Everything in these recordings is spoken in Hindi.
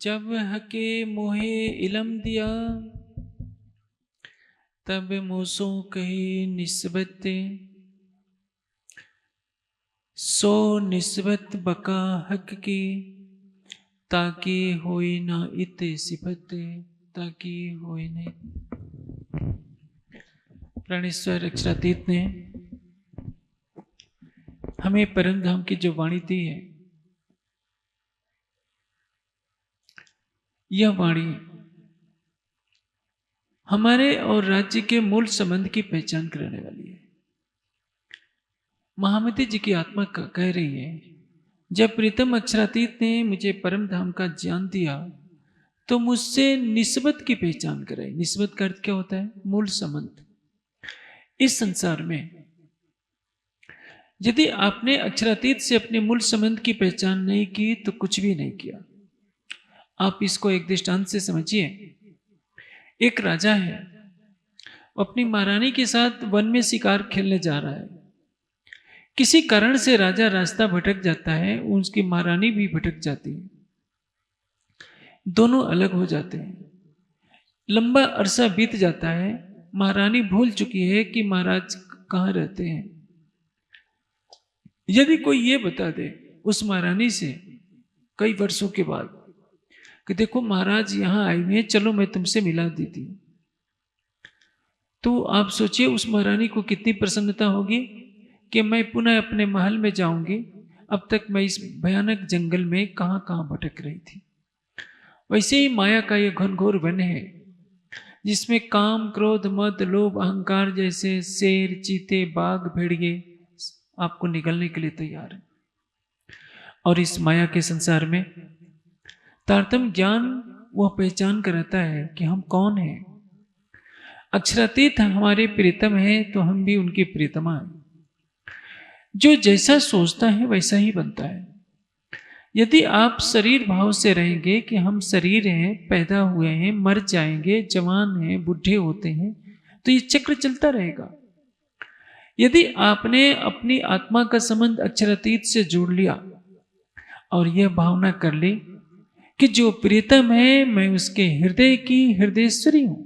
जब हके मोहे इलम दिया, तब मूसों कही निस्बत, सो निस्बत बका हक की, ताकि होई ना इत सिफत, ताकि होई नहीं। प्राणेश्वर अक्षरातीत ने हमें परम धाम की जो वाणी दी है, यह वाणी हमारे और राज्य के मूल संबंध की पहचान कराने वाली है। महामती जी की आत्मा कह रही है, जब प्रीतम अक्षरातीत ने मुझे परम धाम का ज्ञान दिया तो मुझसे निस्बत की पहचान कराई। निस्बत का अर्थ क्या होता है? मूल संबंध। इस संसार में यदि आपने अक्षरातीत से अपने मूल संबंध की पहचान नहीं की तो कुछ भी नहीं किया। आप इसको एक दृष्टांत से समझिए। एक राजा है, अपनी महारानी के साथ वन में शिकार खेलने जा रहा है। किसी कारण से राजा रास्ता भटक जाता है, उसकी महारानी भी भटक जाती है, दोनों अलग हो जाते हैं। लंबा अरसा बीत जाता है, महारानी भूल चुकी है कि महाराज कहाँ रहते हैं। यदि कोई ये बता दे उस महारानी से कई वर्षों के बाद कि देखो महाराज यहाँ आए हुए हैं, चलो मैं तुमसे मिला देती हूँ, तो आप सोचिए उस महारानी को कितनी प्रसन्नता होगी कि मैं पुनः अपने महल में जाऊंगी। अब तक मैं इस भयानक जंगल में कहाँ कहाँ भटक रही थी। वैसे ही माया का यह घनघोर वन है, जिसमें काम, क्रोध, मद, लोभ, अहंकार जैसे शेर, चीते, बाघ, भेड़िए आपको निगलने के लिए तैयार है। और इस माया के संसार में तारतम्य ज्ञान वह पहचान कराता है कि हम कौन हैं। अक्षरातीत हमारे प्रीतम हैं तो हम भी उनकी प्रीतमा हैं। जो जैसा सोचता है वैसा ही बनता है। यदि आप शरीर भाव से रहेंगे कि हम शरीर हैं, पैदा हुए हैं, मर जाएंगे, जवान हैं, बुढ़े होते हैं, तो ये चक्र चलता रहेगा। यदि आपने अपनी आत्मा का संबंध अक्षरातीत से जोड़ लिया और यह भावना कर ली कि जो प्रीतम है मैं उसके हृदय की हृदयेश्वरी हूं,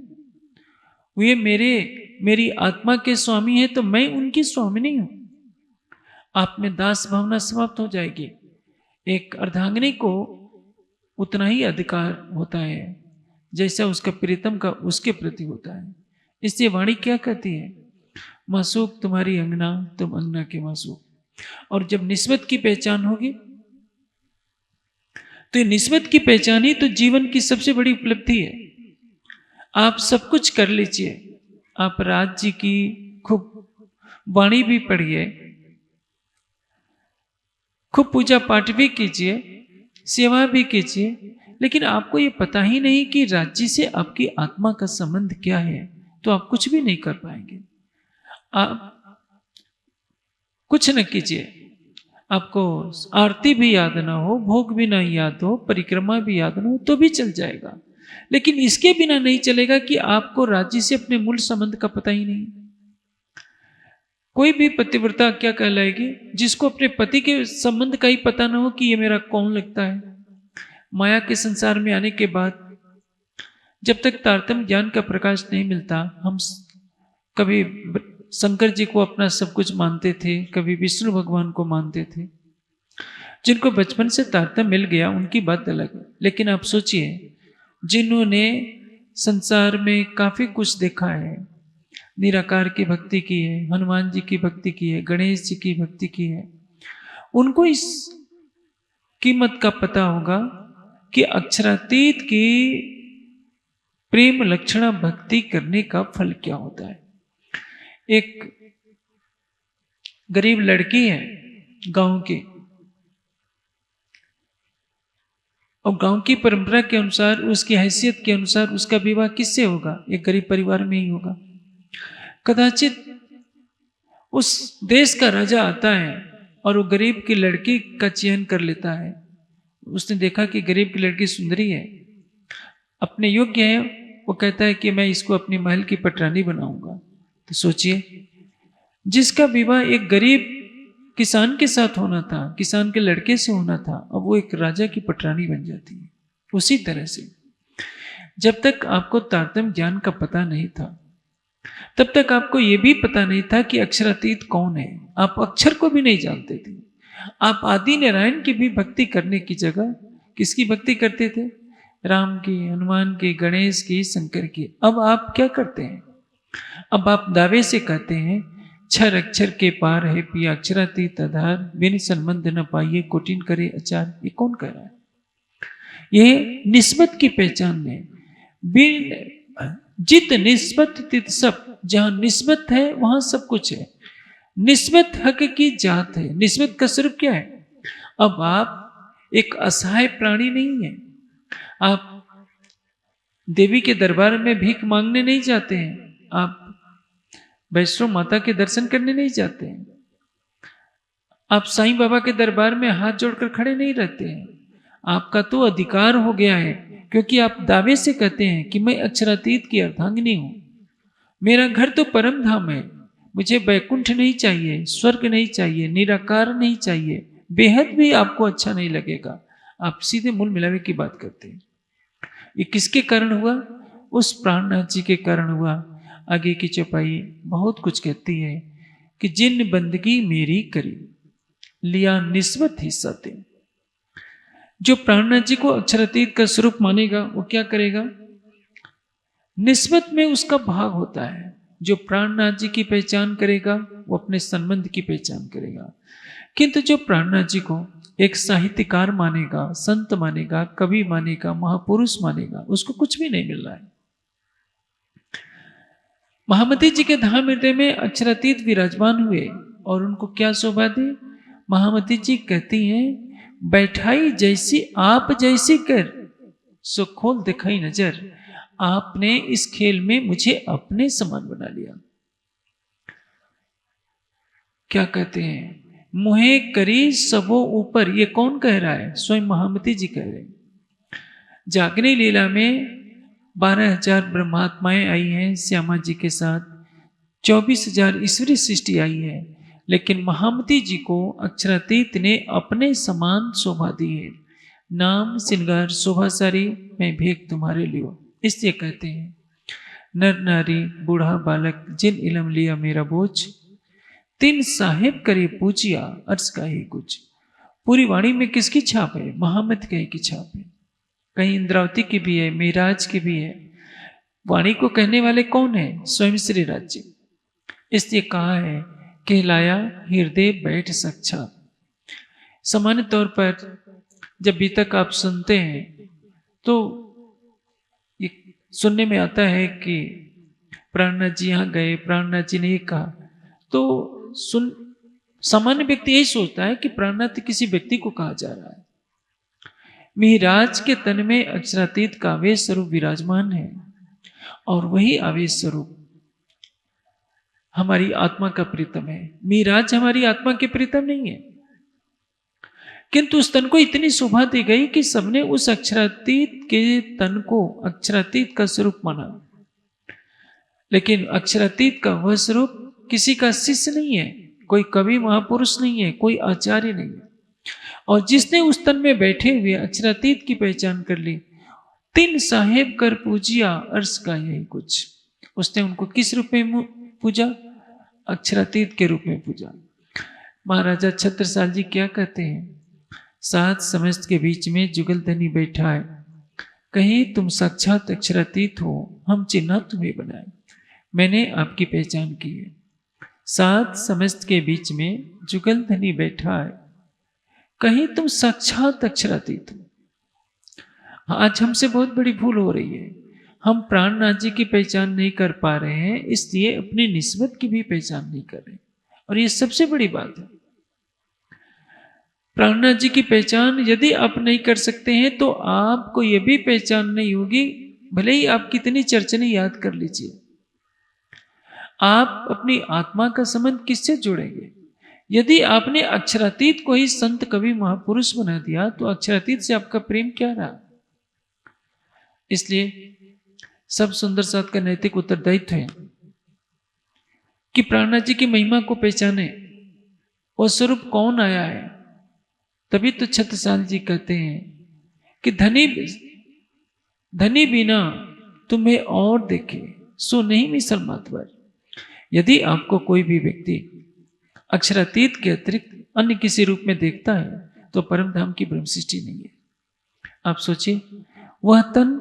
वे मेरी आत्मा के स्वामी है तो मैं उनकी स्वामिनी हूं, आप में दास भावना समाप्त हो जाएगी। एक अर्धांगिनी को उतना ही अधिकार होता है जैसा उसका प्रीतम का उसके प्रति होता है। इसलिए वाणी क्या कहती है? मासूक तुम्हारी अंगना, तुम अंगना के मासूक। और जब निस्बत की पहचान होगी तो ये निस्बत की पहचान ही तो जीवन की सबसे बड़ी उपलब्धि है। आप सब कुछ कर लीजिए, आप राज जी की खूब वाणी भी पढ़िए, खूब पूजा पाठ भी कीजिए, सेवा भी कीजिए, लेकिन आपको ये पता ही नहीं कि राज्य से आपकी आत्मा का संबंध क्या है, तो आप कुछ भी नहीं कर पाएंगे। आप कुछ न कीजिए, आपको आरती भी याद ना हो, भोग भी ना याद हो, परिक्रमा भी याद ना हो तो भी चल जाएगा, लेकिन इसके बिना नहीं चलेगा कि आपको राज्य से अपने मूल संबंध का पता ही नहीं। कोई भी पतिव्रता क्या कहलाएगी? जिसको अपने पति के संबंध का ही पता ना हो कि ये मेरा कौन लगता है। माया के संसार में आने के बाद जब तक तारतम्य ज्ञान का प्रकाश नहीं मिलता, हम कभी शंकर जी को अपना सब कुछ मानते थे, कभी विष्णु भगवान को मानते थे। जिनको बचपन से तारतम्य मिल गया उनकी बात अलग है, लेकिन आप सोचिए जिन्होंने संसार में काफी कुछ देखा है, निराकार की भक्ति की है, हनुमान जी की भक्ति की है, गणेश जी की भक्ति की है, उनको इस कीमत का पता होगा कि अक्षरातीत की प्रेम लक्षणा भक्ति करने का फल क्या होता है। एक गरीब लड़की है गांव की, और गांव की परंपरा के अनुसार, उसकी हैसियत के अनुसार उसका विवाह किससे होगा? एक गरीब परिवार में ही होगा। कदाचित उस देश का राजा आता है और वो गरीब की लड़की का चयन कर लेता है। उसने देखा कि गरीब की लड़की सुंदरी है, अपने योग्य है, वो कहता है कि मैं इसको अपनी महल की पटरानी बनाऊंगा। तो सोचिए, जिसका विवाह एक गरीब किसान के साथ होना था, किसान के लड़के से होना था, अब वो एक राजा की पटरानी बन जाती है। उसी तरह से जब तक आपको तारतम्य ज्ञान का पता नहीं था, तब तक आपको यह भी पता नहीं था कि अक्षरातीत कौन है। आप अक्षर को भी नहीं जानते थे। आप आदि नारायण की भी भक्ति करने की जगह किसकी भक्ति करते थे? राम की, हनुमान की, गणेश की, शंकर की। अब आप क्या करते हैं? अब आप दावे से कहते हैं क्षर अक्षर के पार है पिया अक्षरातीत आधार, बिन संबंध न पाइए कोटिन करे अचार। ये कौन कह रहा है? ये निस्बत की पहचान है। बिन जित निस्बत तित सब, जहां निस्बत है वहां सब कुछ है। निस्बत हक की जात है। निस्बत का स्वरूप क्या है? अब आप एक असहाय प्राणी नहीं है। आप देवी के दरबार में भीख मांगने नहीं जाते हैं। आप वैष्णो माता के दर्शन करने नहीं जाते हैं। आप साईं बाबा के दरबार में हाथ जोड़कर खड़े नहीं रहते हैं। आपका तो अधिकार हो गया है, क्योंकि आप दावे से कहते हैं कि मैं अक्षरातीत की अर्धांगिनी हूं। मेरा घर तो परम धाम है। मुझे वैकुंठ नहीं चाहिए, स्वर्ग नहीं चाहिए, निराकार नहीं चाहिए, बेहद भी आपको अच्छा नहीं लगेगा। आप सीधे मूल मिलावे की बात करते हैं। ये किसके कारण हुआ? उस प्राणनाथ जी के कारण हुआ। आगे की चौपाई बहुत कुछ कहती है कि जिन बंदगी मेरी करी लिया निस्बत हिस्सा दे। जो प्राणनाथ जी को अक्षरातीत का स्वरूप मानेगा वो क्या करेगा? निस्बत में उसका भाग होता है। जो प्राणनाथ जी की पहचान करेगा वो अपने संबंध की पहचान करेगा। किंतु जो प्राणनाथ जी को एक साहित्यकार मानेगा, संत मानेगा, कवि मानेगा, महापुरुष मानेगा, उसको कुछ भी नहीं मिल रहा है। महामती जी के धाम हृदय में अक्षरातीत विराजमान हुए और उनको क्या शोभा दी? महामती जी कहती हैं, बैठाई जैसी आप जैसी कर सो खोल दिखाई नजर। आपने इस खेल में मुझे अपने समान बना लिया। क्या कहते हैं? मुहे करी सबो ऊपर। ये कौन कह रहा है? स्वयं महामती जी कह रहे हैं। जागने लीला में 12,000 ब्रह्मात्माएं आई हैं श्यामा जी के साथ, 24,000 ईश्वरी सृष्टि आई है, लेकिन महामती जी को अक्षरातीत ने अपने समान शोभा दी है। नाम श्रृंगार शोभा सारी मैं भेख तुम्हारे लियो। इसलिए कहते हैं, नर नारी बूढ़ा बालक जिन इलम लिया मेरा बोझ, तिन साहेब करे पूजिया अर्ज का ही कुछ। पूरी वाणी में किसकी छाप है? महामती कहे की छाप है। कहीं इंद्रावती की भी है, मेराज की भी है। वाणी को कहने वाले कौन है? स्वयं श्री राज्य। इसलिए कहा है, कहलाया हृदय बैठ सक्षा। सामान्य तौर पर जब भी तक आप सुनते हैं तो ये सुनने में आता है कि प्राणनाथ जी यहाँ गए, प्राणनाथ जी ने ये कहा, तो सामान्य व्यक्ति यही सोचता है कि प्राणनाथ किसी व्यक्ति को कहा जा रहा है। मिहिराज के तन में अक्षरातीत का आवेश स्वरूप विराजमान है और वही आवेश स्वरूप हमारी आत्मा का प्रीतम है। मिहिराज हमारी आत्मा के प्रीतम नहीं है, किंतु उस तन को इतनी शोभा दी गई कि सबने उस अक्षरातीत के तन को अक्षरातीत का स्वरूप माना। लेकिन अक्षरातीत का वह स्वरूप किसी का शिष्य नहीं है, कोई कवि महापुरुष नहीं है, कोई आचार्य नहीं है। और जिसने उस तन में बैठे हुए अक्षरातीत की पहचान कर ली, तिन साहेब कर पूजिया अर्श का यही कुछ। उसने उनको किस रूप में पूजा? अक्षरातीत के रूप में पूजा। महाराजा छत्रसाल जी क्या कहते हैं? सात समस्त के बीच में जुगलधनी बैठा है, कहीं तुम साक्षात अक्षरातीत हो, हम चिन्ह तुम्हें बनाए। मैंने आपकी पहचान की है। सात समस्त के बीच में जुगलधनी बैठा है, कहीं तुम साक्षात अक्षरातीत हो। आज हमसे बहुत बड़ी भूल हो रही है। हम प्राणनाथ जी की पहचान नहीं कर पा रहे हैं, इसलिए अपनी निस्बत की भी पहचान नहीं कर रहे, और ये सबसे बड़ी बात है। प्राणनाथ जी की पहचान यदि आप नहीं कर सकते हैं तो आपको यह भी पहचान नहीं होगी, भले ही आप कितनी चर्चने याद कर लीजिए। आप अपनी आत्मा का संबंध किससे जोड़ेंगे? यदि आपने अक्षरातीत को ही संत कवि महापुरुष बना दिया तो अक्षरातीत से आपका प्रेम क्या रहा? इसलिए सब सुंदर साथ का नैतिक उत्तरदायित्व है कि प्राणनाथ जी की महिमा को पहचाने, और स्वरूप कौन आया है। तभी तो छत्रसाल जी कहते हैं कि धनी धनी बिना तुम्हें और देखे सो नहीं मिसल मातवर। यदि आपको कोई भी व्यक्ति अक्षरातीत के अतिरिक्त अन्य किसी रूप में देखता है तो परम धाम की ब्रह्म सृष्टि नहीं है। आप सोचिए, वह तन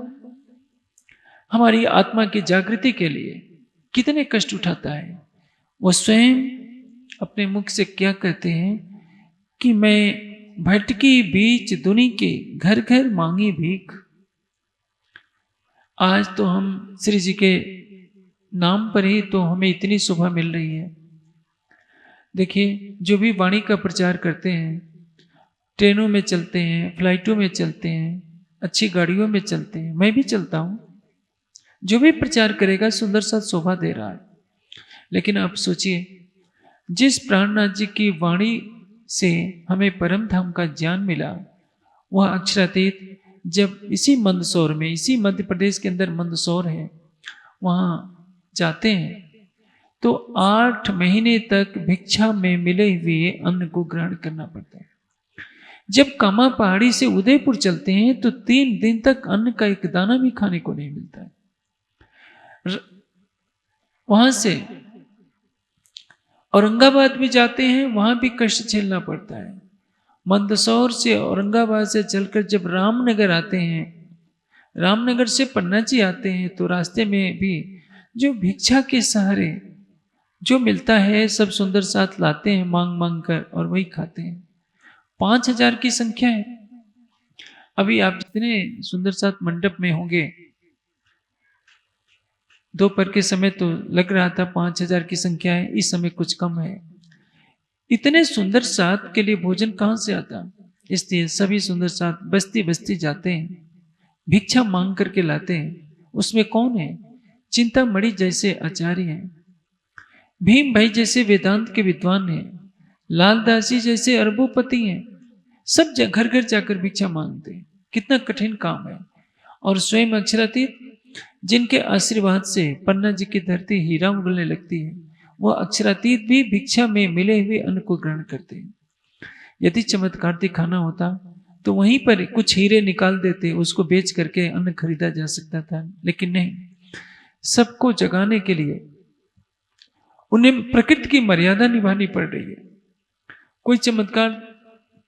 हमारी आत्मा की जागृति के लिए कितने कष्ट उठाता है। वह स्वयं अपने मुख से क्या कहते हैं कि मैं भटकी बीच दुनी के घर घर मांगी भीख। आज तो हम श्री जी के नाम पर ही तो हमें इतनी शोभा मिल रही है। देखिए, जो भी वाणी का प्रचार करते हैं, ट्रेनों में चलते हैं, फ्लाइटों में चलते हैं, अच्छी गाड़ियों में चलते हैं, मैं भी चलता हूं। जो भी प्रचार करेगा सुंदर सा शोभा दे रहा है। लेकिन आप सोचिए, जिस प्राणनाथ जी की वाणी से हमें परम धाम का ज्ञान मिला, वह अक्षरातीत जब इसी मंदसौर में, इसी मध्य प्रदेश के अंदर मंदसौर है, वहां जाते हैं तो 8 महीने तक भिक्षा में मिले हुए अन्न को ग्रहण करना पड़ता है। जब कामा पहाड़ी से उदयपुर चलते हैं तो 3 दिन तक अन्न का एक दाना भी खाने को नहीं मिलता है। वहां से औरंगाबाद भी जाते हैं, वहां भी कष्ट झेलना पड़ता है। मंदसौर से औरंगाबाद से चलकर जब रामनगर आते हैं, रामनगर से पन्ना जी आते हैं, तो रास्ते में भी जो भिक्षा के सहारे जो मिलता है सब सुंदर साथ लाते हैं मांग मांग कर और वही खाते हैं। 5000 की संख्या है। अभी आप जितने सुंदर साथ मंडप में होंगे, दोपहर के समय तो लग रहा था 5000 की संख्या है, इस समय कुछ कम है। इतने सुंदर साथ के लिए भोजन कहां से आता? इसलिए सभी सुंदर साथ बस्ती बस्ती जाते हैं, भिक्षा मांग करके लाते हैं। उसमें कौन है? चिंतामणि जैसे आचार्य हैं, भीम भाई जैसे वेदांत के विद्वान हैं, लालदास जी जैसे अरबोपति हैं। सब घर घर जाकर भिक्षा मांगते हैं। कितना कठिन काम है। और स्वयं अक्षरातीत जिनके आशीर्वाद से पन्ना जी की धरती हीरा उगलने लगती है, वह अक्षरातीत भी भिक्षा में मिले हुए अन्न को ग्रहण करते हैं। यदि चमत्कार दिखाना होता तो वहीं पर कुछ हीरे निकाल देते, उसको बेच करके अन्न खरीदा जा सकता था, लेकिन नहीं। सबको जगाने के लिए उन्हें प्रकृति की मर्यादा निभानी पड़ रही है। कोई चमत्कार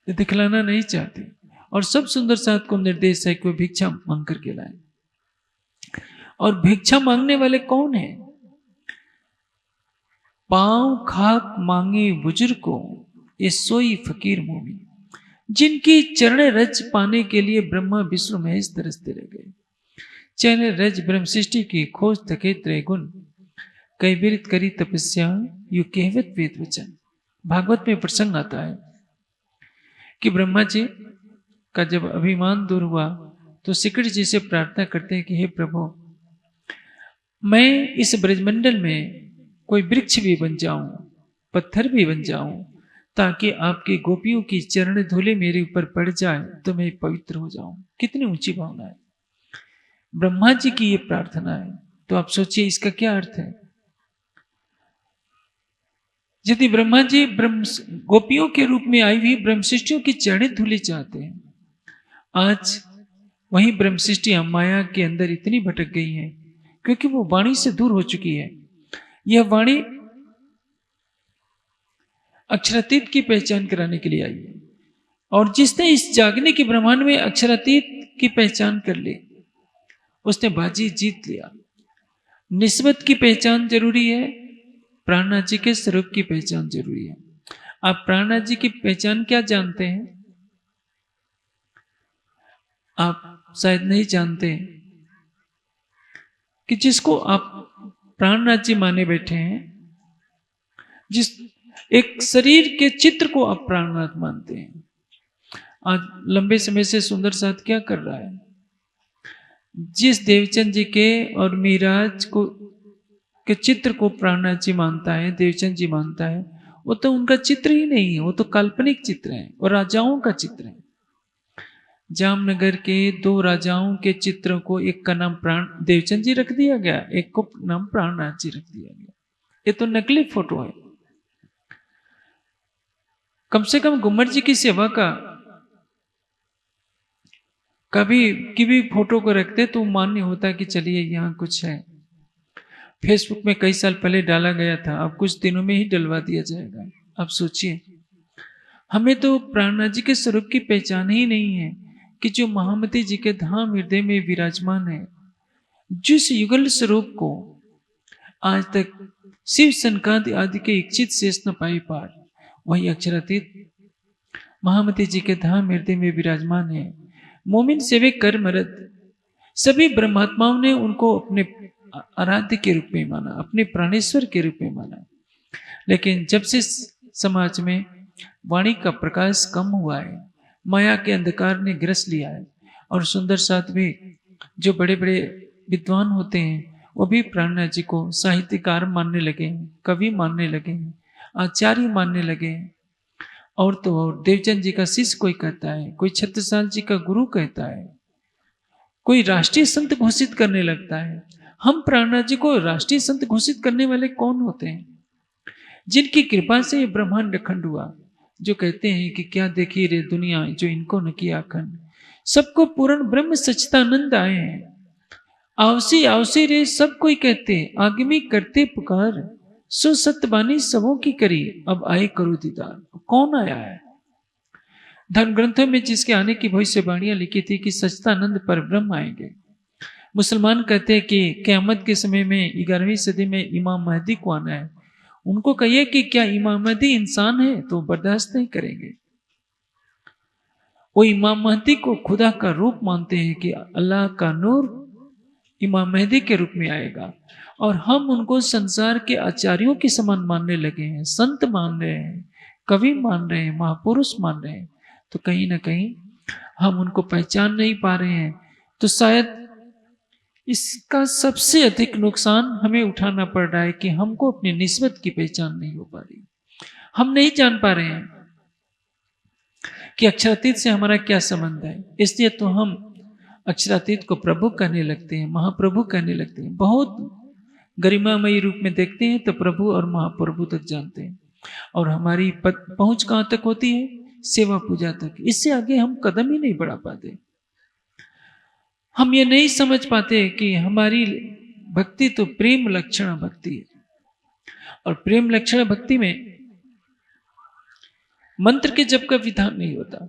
दिखलाना नहीं चाहते और सब सुंदर साथ को निर्देश है कि वो भिक्षा मांग करके लाए। और भिक्षा मांगने वाले कौन है? पांव खाक मांगे बुजुर्ग को ये सोई फकीर मोमिन, जिनकी चरण रज पाने के लिए ब्रह्मा विष्णु महेश तरसते रह गए। चरण रज ब्रह्म सृष्टि की खोज थके त्रैगुण, कई बिरत करी तपस्या यु कहवत वेद वचन। भागवत में प्रसंग आता है कि ब्रह्मा जी का जब अभिमान दूर हुआ तो सिकड़ जी से प्रार्थना करते हैं कि हे प्रभु, मैं इस ब्रजमंडल में कोई वृक्ष भी बन जाऊं, पत्थर भी बन जाऊं, ताकि आपकी गोपियों की चरण धूले मेरे ऊपर पड़ जाए तो मैं पवित्र हो जाऊं। कितनी ऊंची भावना है। ब्रह्मा जी की ये प्रार्थना है। तो आप सोचिए इसका क्या अर्थ है। यदि ब्रह्मा जी गोपियों के रूप में आई हुई ब्रह्म सृष्टियों की चरण धूली चाहते हैं, आज वही ब्रह्म सृष्टियां माया के अंदर इतनी भटक गई हैं क्योंकि वो वाणी से दूर हो चुकी है। यह वाणी अक्षरातीत की पहचान कराने के लिए आई है। और जिसने इस जागने के ब्रह्मांड में अक्षरातीत की पहचान कर ली, उसने बाजी जीत लिया। निस्बत की पहचान जरूरी है, प्राणनाथ जी के स्वरूप की पहचान जरूरी है। आप प्राणनाथ जी की पहचान क्या जानते हैं? आप शायद नहीं जानते कि जिसको आप प्राणनाथ जी माने बैठे हैं, जिस एक शरीर के चित्र को आप प्राणनाथ मानते हैं, आज लंबे समय से सुंदर साथ क्या कर रहा है? जिस देवचंद जी के और मीराज को के चित्र को प्राणनाथ जी मानता है, देवचंद जी मानता है, वो तो उनका चित्र ही नहीं है, वो तो काल्पनिक चित्र है और राजाओं का चित्र है। जामनगर के 2 राजाओं के चित्रों को एक का नाम प्राण देवचंद जी रख दिया गया, एक को नाम प्राणनाथ जी रख दिया गया। ये तो नकली फोटो है। कम से कम गुम्मट जी की सेवा का कभी की भी फोटो को रखते तो मान्य होता कि चलिए यहाँ कुछ है। फेसबुक में कई साल पहले डाला गया था, अब कुछ दिनों में ही डलवा दिया जाएगा। अब सोचिए, हमें तो प्राणनाथ जी के स्वरूप की पहचान ही नहीं है कि जो महामती जी के धाम हृदय में विराजमान है, जिस युगल स्वरूप को आज तक शिव सनकादि आदि के इच्छित शेष न पाई पार, वही अक्षरातीत महामती जी के धाम हृदय में विराजमान है। मोमिन सेवे कर मरद, सभी ब्रह्मात्माओं ने उनको अपने आराध्य के रूप में माना, अपने प्राणेश्वर के रूप में माना। लेकिन जब से समाज में वाणी का प्रकाश कम हुआ है, माया के अंधकार ने ग्रस लिया है, और सुंदर साथ भी जो बड़े बड़े विद्वान होते हैं वो भी प्राणनाथ जी को साहित्यकार मानने लगे हैं, कवि मानने लगे हैं, आचार्य मानने लगे हैं। और तो और देवचंद जी का शिष्य कोई कहता है, कोई छत्रसाल जी का गुरु कहता है, कोई राष्ट्रीय संत घोषित करने लगता है। हम प्राणनाथ जी को राष्ट्रीय संत घोषित करने वाले कौन होते हैं? जिनकी कृपा से ये ब्रह्मांड अखंड हुआ, जो कहते हैं कि क्या देखी रे दुनिया जो इनको न किया अखंड, सबको पूर्ण ब्रह्म सच्चिदानंद आए हैं। आवसी आवसी रे सब कोई कहते, आगमी करते पुकार, सो सत्यवाणी सबों की करी, अब आए करो दीदार। कौन आया है? धर्म ग्रंथों में जिसके आने की भविष्यवाणियां लिखी थी कि सच्चिदानंद पर ब्रह्म आएंगे। मुसलमान कहते हैं कि क़यामत के समय में 11वीं सदी में इमाम महदी को आना है। उनको कहिए कि क्या इमाम महदी इंसान है, तो बर्दाश्त नहीं करेंगे। वो इमाम महदी को खुदा का रूप मानते हैं कि अल्लाह का नूर इमाम महदी के रूप में आएगा, और हम उनको संसार के आचार्यों के समान मानने लगे हैं, संत मान रहे हैं, कवि मान रहे हैं, महापुरुष मान रहे हैं। तो कहीं ना कहीं हम उनको पहचान नहीं पा रहे हैं। तो शायद इसका सबसे अधिक नुकसान हमें उठाना पड़ रहा है कि हमको अपनी निस्बत की पहचान नहीं हो पा रही। हम नहीं जान पा रहे हैं कि अक्षरातीत से हमारा क्या संबंध है। इसलिए तो हम अक्षरातीत को प्रभु कहने लगते हैं, महाप्रभु कहने लगते हैं। बहुत गरिमामयी रूप में देखते हैं तो प्रभु और महाप्रभु तक जानते हैं, और हमारी पहुंच कहां तक होती है? सेवा पूजा तक। इससे आगे हम कदम ही नहीं बढ़ा पाते। हम ये नहीं समझ पाते कि हमारी भक्ति तो प्रेम लक्षण भक्ति है, और प्रेम लक्षण भक्ति में मंत्र के जप का विधान नहीं होता।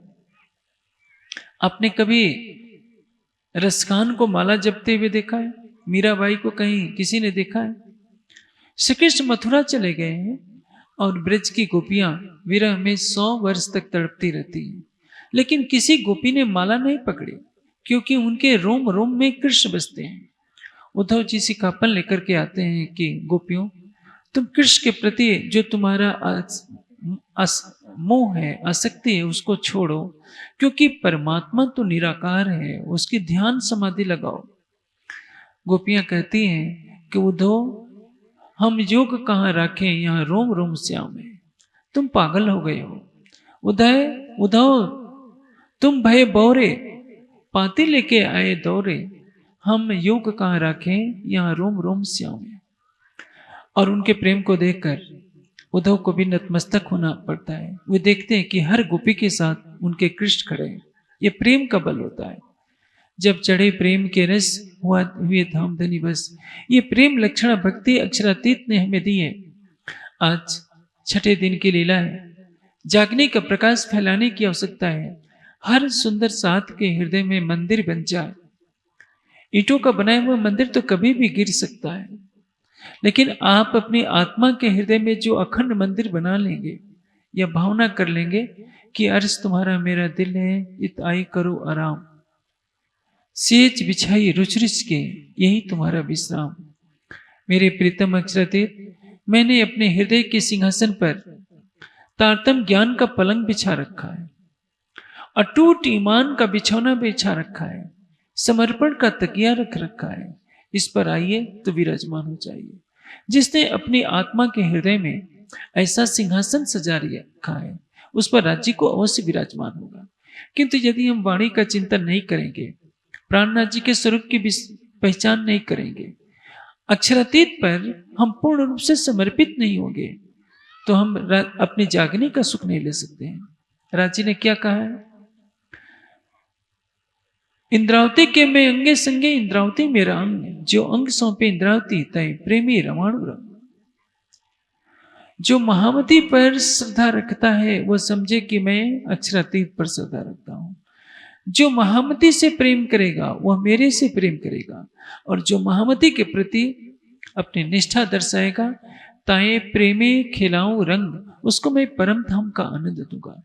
आपने कभी रसखान को माला जपते हुए देखा है? मीराबाई को कहीं किसी ने देखा है? श्री कृष्ण मथुरा चले गए हैं और ब्रज की गोपियां विरह में 100 वर्ष तक तड़पती रहती हैं, लेकिन किसी गोपी ने माला नहीं पकड़ी, क्योंकि उनके रोम रोम में कृष्ण बसते हैं। उद्धव जी सिखापन लेकर के आते हैं कि गोपियों, तुम कृष्ण के प्रति जो तुम्हारा मोह है, आसक्ति है, उसको छोड़ो, क्योंकि परमात्मा तो निराकार है, उसकी ध्यान समाधि लगाओ। गोपियां कहती हैं कि उद्धव, हम योग कहाँ रखें, यहाँ रोम रोम श्याम है। तुम पागल हो गए हो उद्धव, तुम भय बौरे, पाती लेके आए दौरे, हम योग कहाँ रखें, यहाँ रोम रोम श्याम है। और उनके प्रेम को देखकर उद्धव को भी नतमस्तक होना पड़ता है। वे देखते हैं कि हर गोपी के साथ उनके कृष्ण खड़े हैं। ये प्रेम का बल होता है। जब चढ़े प्रेम के रस हुए धाम धनी बस। ये प्रेम लक्षण भक्ति अक्षरातीत ने हमें दी है। आज छठे दिन की लीला है। जागने का प्रकाश फैलाने की आवश्यकता है। हर सुंदर साथ के हृदय में मंदिर बन जाए। ईंटों का बनाया हुआ मंदिर तो कभी भी गिर सकता है, लेकिन आप अपनी आत्मा के हृदय में जो अखंड मंदिर बना लेंगे या भावना कर लेंगे कि अर्श तुम्हारा मेरा दिल है, इत आई करो आराम, सेज बिछाई रुच रुच के, यही तुम्हारा विश्राम। मेरे प्रीतम अक्षरातीत, मैंने अपने हृदय के सिंहासन पर तारतम ज्ञान का पलंग बिछा रखा है, अटूट ईमान का बिछौना बिछा रखा है, समर्पण का तकिया रख रखा है। इस पर आइए तो विराजमान हो जाइए। जिसने अपनी आत्मा के हृदय में ऐसा सिंहासन सजा रखा है, उस पर राज्य को अवश्य विराजमान होगा। किंतु यदि हम वाणी का चिंतन नहीं करेंगे, प्राणनाथ जी के स्वरूप की पहचान नहीं करेंगे, अक्षरातीत पर हम पूर्ण रूप से समर्पित नहीं होंगे, तो हम अपने जागने का सुख नहीं ले सकते हैं। राजी ने क्या कहा है? इंद्रावती के मैं अंगे संगे इंद्रावती मेरा अंग, जो अंग सौंपे इंद्रावती तय प्रेमी रमाणु रंग। जो महामती पर श्रद्धा रखता है वह समझे कि मैं अक्षरातीत पर श्रद्धा रखता हूं। जो महामती से प्रेम करेगा वह मेरे से प्रेम करेगा, और जो महामती के प्रति अपनी निष्ठा दर्शाएगा, ताए प्रेमे खिलाऊं रंग, उसको मैं परम धाम का आनंद दूंगा।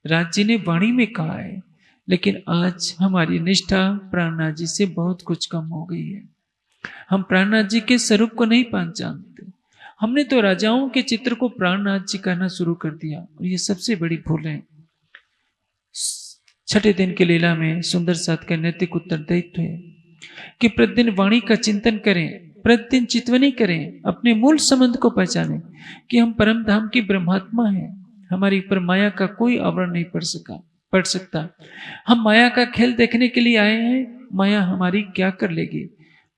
राज जी ने वाणी में कहा है, लेकिन आज हमारी निष्ठा प्राणनाथ जी से बहुत कुछ कम हो गई है। हम प्राणनाथ जी के स्वरूप को नहीं पहचानते। हमने तो राजाओं के चित्र को प्राणनाथ जी कहना शुरू कर दिया, और ये सबसे बड़ी भूल है। छठे दिन के लीला में सुंदर साथ का नैतिक उत्तरदायित्व है कि प्रतिदिन वाणी का चिंतन करें, प्रतिदिन चितवनी करें, अपने मूल संबंध को पहचानें कि हम परम धाम की ब्रह्मात्मा हैं। हमारी ऊपर माया का कोई आवरण नहीं पड़ सकता। हम माया का खेल देखने के लिए आए हैं। माया हमारी क्या कर लेगी?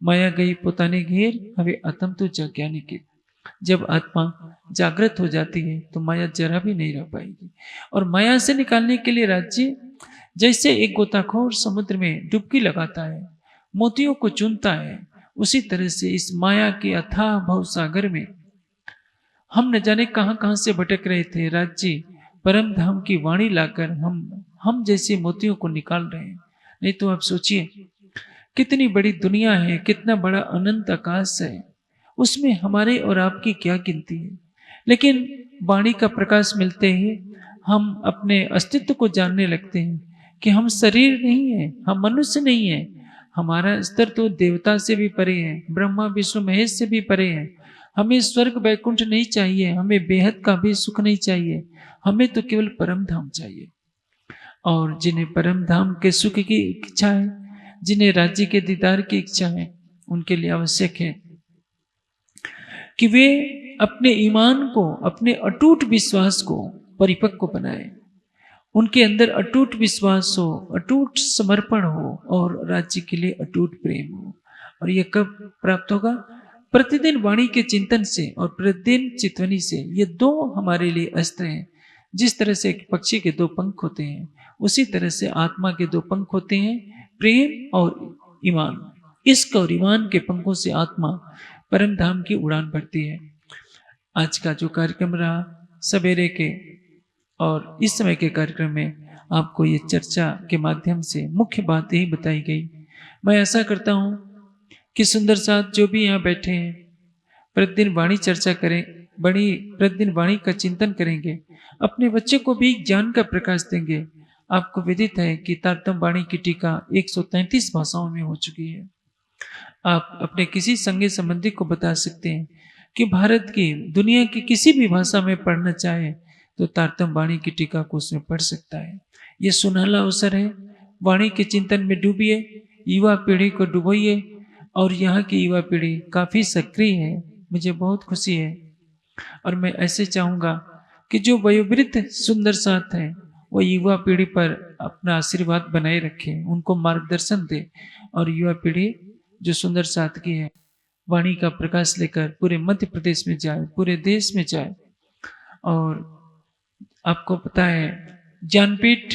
माया गई पोताने घेर, हवे आत्म तो जज्ञानी के। जब आत्मा जागृत हो जाती है तो माया जरा भी नहीं रह पाएगी। और माया से निकालने के लिए राज्य जैसे एक गोताखोर समुद्र में डुबकी लगाता है, मोतियों को चुनता है, उसी तरह से इस माया के अथाह भवसागर में हम न जाने कहां कहां से भटक रहे थे। राज्य परम धाम की वाणी लाकर हम जैसे मोतियों को निकाल रहे हैं। नहीं तो आप सोचिए कितनी बड़ी दुनिया है, कितना बड़ा अनंत आकाश है, उसमें हमारे और आपकी क्या गिनती है। लेकिन वाणी का प्रकाश मिलते ही हम अपने अस्तित्व को जानने लगते हैं कि हम शरीर नहीं है, हम मनुष्य नहीं है। हमारा स्तर तो देवता से भी परे है, ब्रह्मा विष्णु महेश से भी परे है। हमें स्वर्ग वैकुंठ नहीं चाहिए, हमें बेहद का भी सुख नहीं चाहिए, हमें तो केवल परम धाम चाहिए। और जिन्हें परम धाम के सुख की इच्छा है, जिन्हें राज्य के दीदार की इच्छा है, उनके लिए आवश्यक है कि वे अपने ईमान को, अपने अटूट विश्वास को परिपक्व बनाए। उनके अंदर अटूट विश्वास हो, अटूट समर्पण हो, और राज्य के लिए अटूट प्रेम हो। और यह कब प्राप्त होगा? प्रतिदिन वाणी के चिंतन से और प्रतिदिन चितवनी से। ये दो हमारे लिए अस्त्र हैं। जिस तरह से एक पक्षी के दो पंख होते हैं, उसी तरह से आत्मा के दो पंख होते हैं, प्रेम और ईमान। इश्क और ईमान के पंखों से आत्मा परम धाम की उड़ान भरती है। आज का जो कार्यक्रम रहा सवेरे के और इस समय के कार्यक्रम में आपको ये चर्चा के माध्यम से मुख्य बात यही बताई गई। मैं ऐसा करता हूँ कि सुंदर साथ जो भी यहाँ बैठे हैं प्रतिदिन वाणी चर्चा करें, प्रतिदिन वाणी का चिंतन करेंगे, अपने बच्चे को भी ज्ञान का प्रकाश देंगे। आपको विदित है कि तारतम वाणी की टीका 133 भाषाओं में हो चुकी है। आप अपने किसी संगी संबंधी को बता सकते हैं कि भारत की, दुनिया की किसी भी भाषा में पढ़ना चाहे तो तारतम वाणी की टीका को उसमें पढ़ सकता है। ये सुनहला अवसर है। वाणी के चिंतन में डूबिए, युवा पीढ़ी को डुबोइए। और यहाँ की युवा पीढ़ी काफ़ी सक्रिय है, मुझे बहुत खुशी है। और मैं ऐसे चाहूँगा कि जो वयोवृद्ध सुंदर साथ हैं वो युवा पीढ़ी पर अपना आशीर्वाद बनाए रखें, उनको मार्गदर्शन दे, और युवा पीढ़ी जो सुंदर साथ की है वाणी का प्रकाश लेकर पूरे मध्य प्रदेश में जाए, पूरे देश में जाए। और आपको पता है ज्ञानपीठ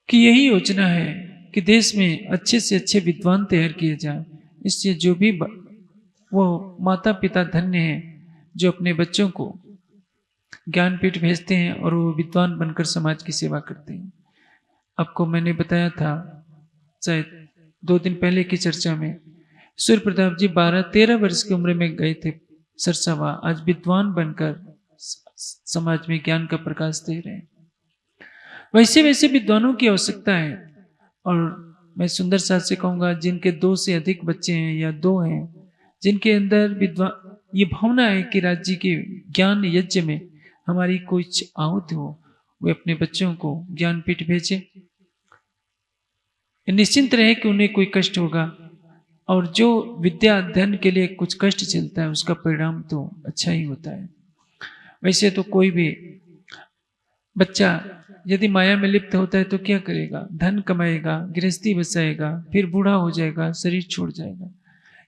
की यही योजना है कि देश में अच्छे से अच्छे विद्वान तैयार किए जाए। इससे जो भी वो माता पिता धन्य हैं जो अपने बच्चों को ज्ञानपीठ भेजते हैं और वो विद्वान बनकर समाज की सेवा करते हैं। आपको मैंने बताया था शायद 2 दिन पहले की चर्चा में, सूर्य प्रताप जी 12-13 वर्ष की उम्र में गए थे सरसावा, आज विद्वान बनकर समाज में ज्ञान का प्रकाश दे रहे हैं। वैसे वैसे विद्वानों की आवश्यकता है। और मैं सुंदर साथ से कहूँगा जिनके 2 से अधिक बच्चे हैं या 2 हैं, जिनके अंदर विद्वान ये भावना है कि राज्य के ज्ञान यज्ञ में हमारी कुछ आहुति हो, वे अपने बच्चों को ज्ञानपीठ भेजें। निश्चिंत रहे कि उन्हें कोई कष्ट होगा, और जो विद्या अध्ययन के लिए कुछ कष्ट चलता है उसका परिणाम तो अच्छा ही होता है। वैसे तो कोई भी बच्चा यदि माया में लिप्त होता है तो क्या करेगा? धन कमाएगा, गृहस्थी बसाएगा, फिर बूढ़ा हो जाएगा, शरीर छोड़ जाएगा।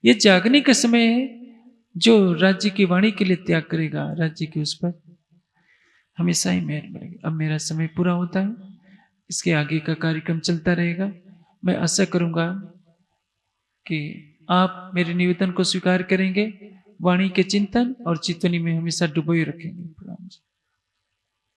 ये जागने का समय है जो राज्य की वाणी के लिए त्याग करेगा, राज्य की उस पर हमेशा ही मेहर मिलेगी। अब मेरा समय पूरा होता है, इसके आगे का कार्यक्रम चलता रहेगा। मैं आशा करूंगा कि आप मेरे निवेदन को स्वीकार करेंगे, वाणी के चिंतन और चितवनी में हमेशा डुबोए रखेंगे।